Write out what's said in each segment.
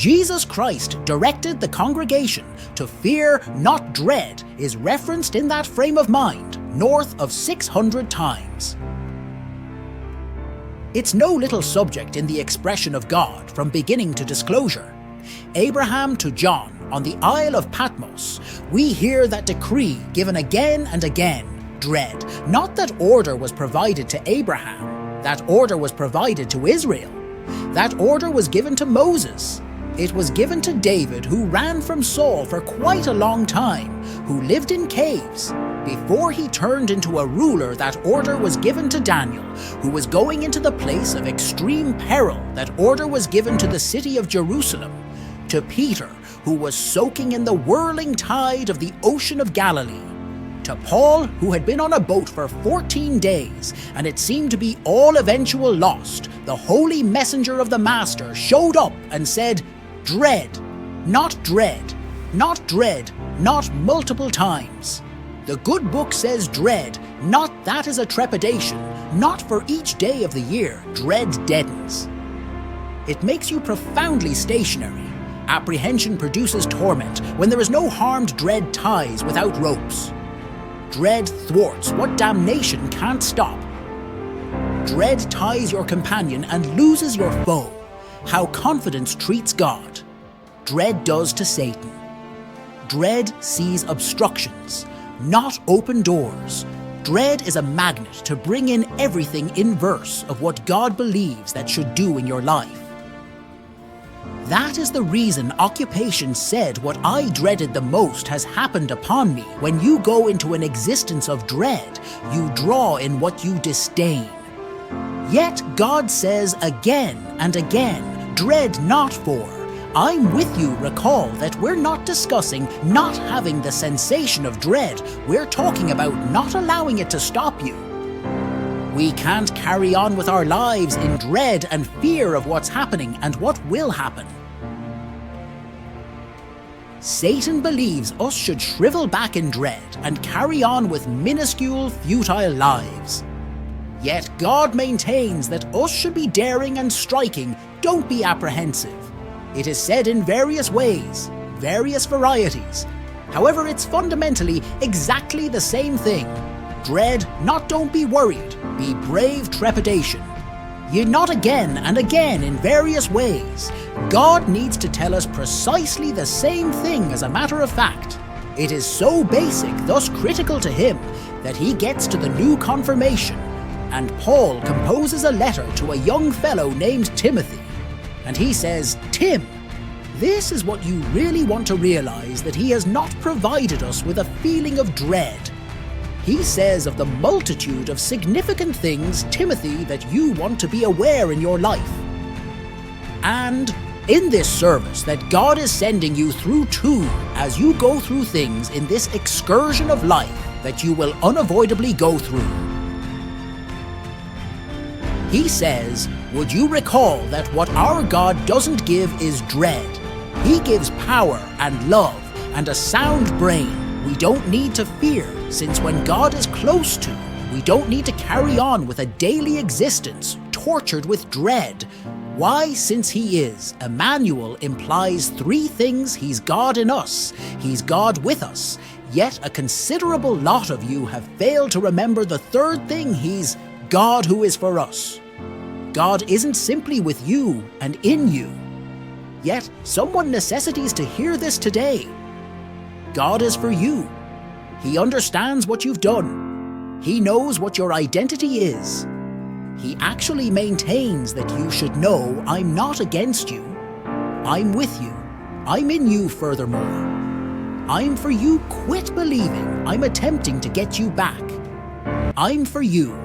Jesus Christ directed the congregation to fear, not dread, is referenced in that frame of mind north of 600 times. It's no little subject in the expression of God from beginning to disclosure. Abraham to John on the Isle of Patmos, we hear that decree given again and again, dread. Not that order was provided to Abraham, that order was provided to Israel. That order was given to Moses. It was given to David, who ran from Saul for quite a long time, who lived in caves. Before he turned into a ruler, that order was given to Daniel, who was going into the place of extreme peril. That order was given to the city of Jerusalem, to Peter, who was soaking in the whirling tide of the Ocean of Galilee, to Paul, who had been on a boat for 14 days, and it seemed to be all eventual lost. The holy messenger of the Master showed up and said, dread, not dread, not dread, not multiple times. The good book says dread, not that is a trepidation, not for each day of the year, dread deadens. It makes you profoundly stationary. Apprehension produces torment when there is no harmed dread ties without ropes. Dread thwarts what damnation can't stop. Dread ties your companion and loses your foe. How confidence treats God, dread does to Satan. Dread sees obstructions, not open doors. Dread is a magnet to bring in everything inverse of what God believes that should do in your life. That is the reason occupation said, what I dreaded the most has happened upon me. When you go into an existence of dread, you draw in what you disdain. Yet God says again and again, dread not for. I'm with you. Recall that we're not discussing not having the sensation of dread. We're talking about not allowing it to stop you. We can't carry on with our lives in dread and fear of what's happening and what will happen. Satan believes us should shrivel back in dread and carry on with minuscule, futile lives. Yet God maintains that us should be daring and striking. Don't be apprehensive. It is said in various ways, various varieties. However, it's fundamentally exactly the same thing. Dread, not don't be worried, be brave trepidation. Ye not again and again in various ways. God needs to tell us precisely the same thing as a matter of fact. It is so basic, thus critical to him, that he gets to the new confirmation. And Paul composes a letter to a young fellow named Timothy. And he says, Tim, this is what you really want to realize, that he has not provided us with a feeling of dread. He says of the multitude of significant things, Timothy, that you want to be aware in your life. And in this service that God is sending you through too, as you go through things in this excursion of life that you will unavoidably go through. He says, would you recall that what our God doesn't give is dread? He gives power and love and a sound brain. We don't need to fear, since when God is close to, we don't need to carry on with a daily existence tortured with dread. Why? Since he is. Emmanuel implies three things. He's God in us. He's God with us. Yet a considerable lot of you have failed to remember the third thing. He's God who is for us. God isn't simply with you and in you. Yet someone necessitates to hear this today. God is for you. He understands what you've done. He knows what your identity is. He actually maintains that you should know, I'm not against you. I'm with you. I'm in you furthermore. I'm for you. Quit believing I'm attempting to get you back. I'm for you.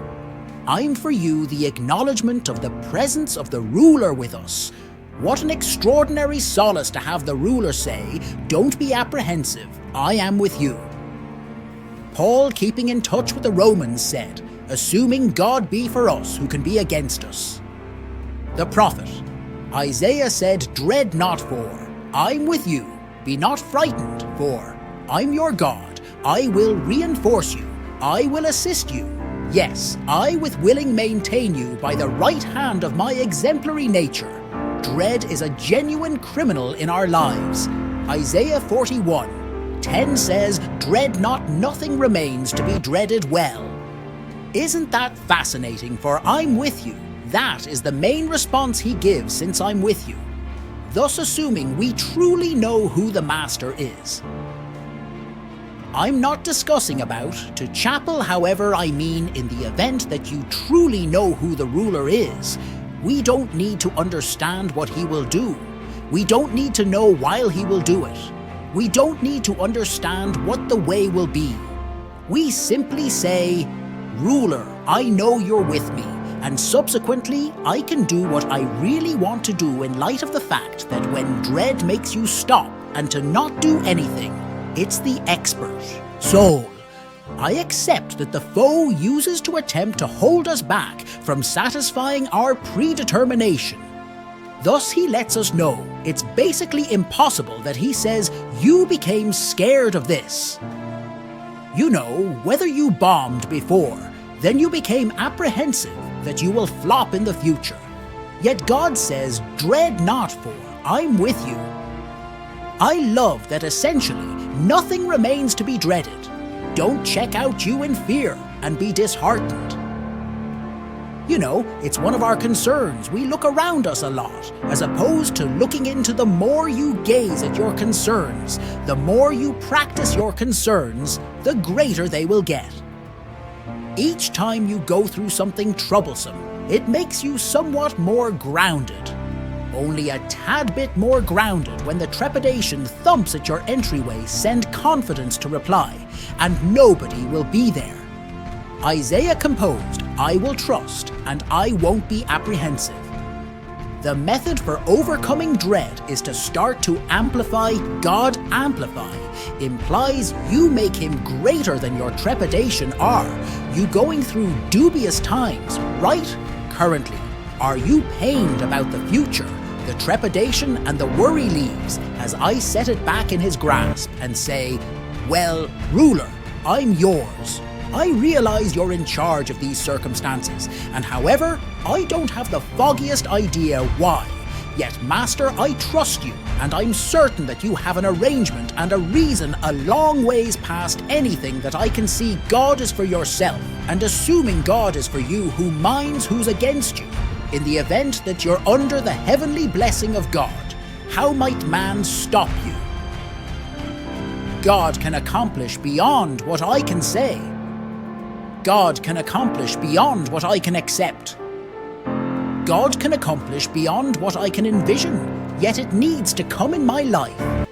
I'm for you, the acknowledgement of the presence of the ruler with us. What an extraordinary solace to have the ruler say, don't be apprehensive, I am with you. Paul, keeping in touch with the Romans, said, assuming God be for us, who can be against us? The prophet Isaiah said, dread not, for I'm with you. Be not frightened, for I'm your God. I will reinforce you. I will assist you. Yes, I with willing maintain you by the right hand of my exemplary nature. dread is a genuine criminal in our lives. Isaiah 41:10 says, "Dread not, nothing remains to be dreaded well." Isn't that fascinating? For I'm with you. That is the main response he gives, since I'm with you, thus assuming we truly know who the Master is. I'm not discussing about to chapel, however, I mean in the event that you truly know who the ruler is. We don't need to understand what he will do. We don't need to know while he will do it. We don't need to understand what the way will be. We simply say, "Ruler, I know you're with me," and subsequently I can do what I really want to do in light of the fact that when dread makes you stop and to not do anything, it's the expert, soul. I accept that the foe uses to attempt to hold us back from satisfying our predetermination. Thus he lets us know it's basically impossible that he says, "You became scared of this." You know, whether you bombed before, then you became apprehensive that you will flop in the future. Yet God says, "Dread not, for I'm with you." I love that essentially nothing remains to be dreaded. Don't check out you in fear and be disheartened. You know, it's one of our concerns. We look around us a lot, as opposed to looking into the more you gaze at your concerns, the more you practice your concerns, the greater they will get. Each time you go through something troublesome, it makes you somewhat more grounded. Only a tad bit more grounded when the trepidation thumps at your entryway. Send confidence to reply, and nobody will be there. Isaiah composed, "I will trust, and I won't be apprehensive." The method for overcoming dread is to start to amplify God. Amplify implies you make him greater than your trepidation are. You going through dubious times, right? Currently, are you pained about the future? The trepidation and the worry leaves as I set it back in his grasp and say, "Well, ruler, I'm yours. I realize you're in charge of these circumstances, and however, I don't have the foggiest idea why. Yet, Master, I trust you, and I'm certain that you have an arrangement and a reason a long ways past anything that I can see. God is for yourself, and assuming God is for you, who minds who's against you? In the event that you're under the heavenly blessing of God, how might man stop you? God can accomplish beyond what I can say. God can accomplish beyond what I can accept. God can accomplish beyond what I can envision, yet it needs to come in my life.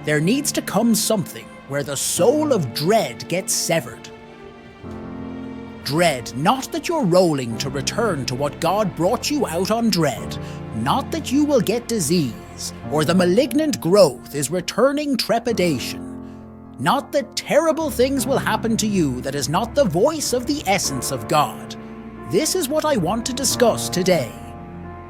There needs to come something where the soul of dread gets severed. Dread, not that you're rolling to return to what God brought you out on dread, not that you will get disease, or the malignant growth is returning trepidation. Not that terrible things will happen to you that is not the voice of the essence of God. This is what I want to discuss today.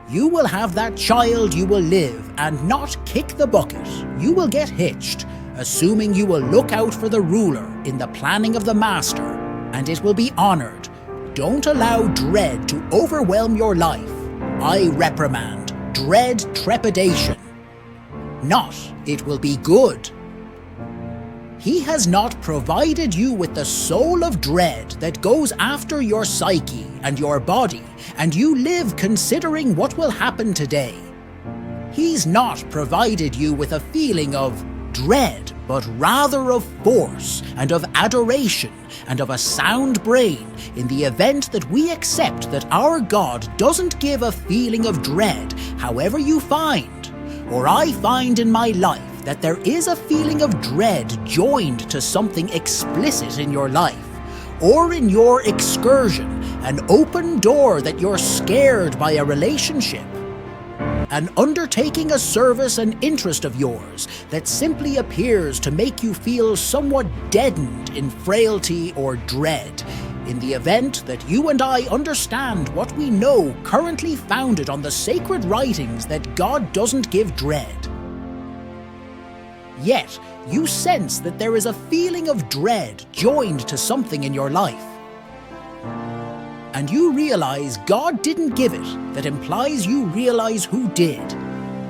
You will have that child, you will live and not kick the bucket. You will get hitched, assuming you will look out for the ruler in the planning of the Master, and it will be honored. Don't allow dread to overwhelm your life. I reprimand dread trepidation. Not, it will be good. He has not provided you with the soul of dread that goes after your psyche and your body, and you live considering what will happen today. He's not provided you with a feeling of dread, but rather of force and of adoration and of a sound brain in the event that we accept that our God doesn't give a feeling of dread. However you find, or I find in my life, that there is a feeling of dread joined to something explicit in your life, or in your excursion, an open door that you're scared by a relationship, an undertaking a service and interest of yours that simply appears to make you feel somewhat deadened in frailty or dread. In the event that you and I understand what we know currently founded on the sacred writings that God doesn't give dread, yet you sense that there is a feeling of dread joined to something in your life. and you realize God didn't give it, that implies you realize who did.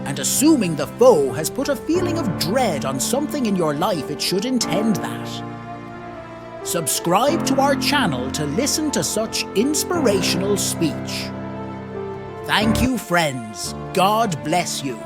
And assuming the foe has put a feeling of dread on something in your life, it should intend that. Subscribe to our channel to listen to such inspirational speech. Thank you, friends. God bless you.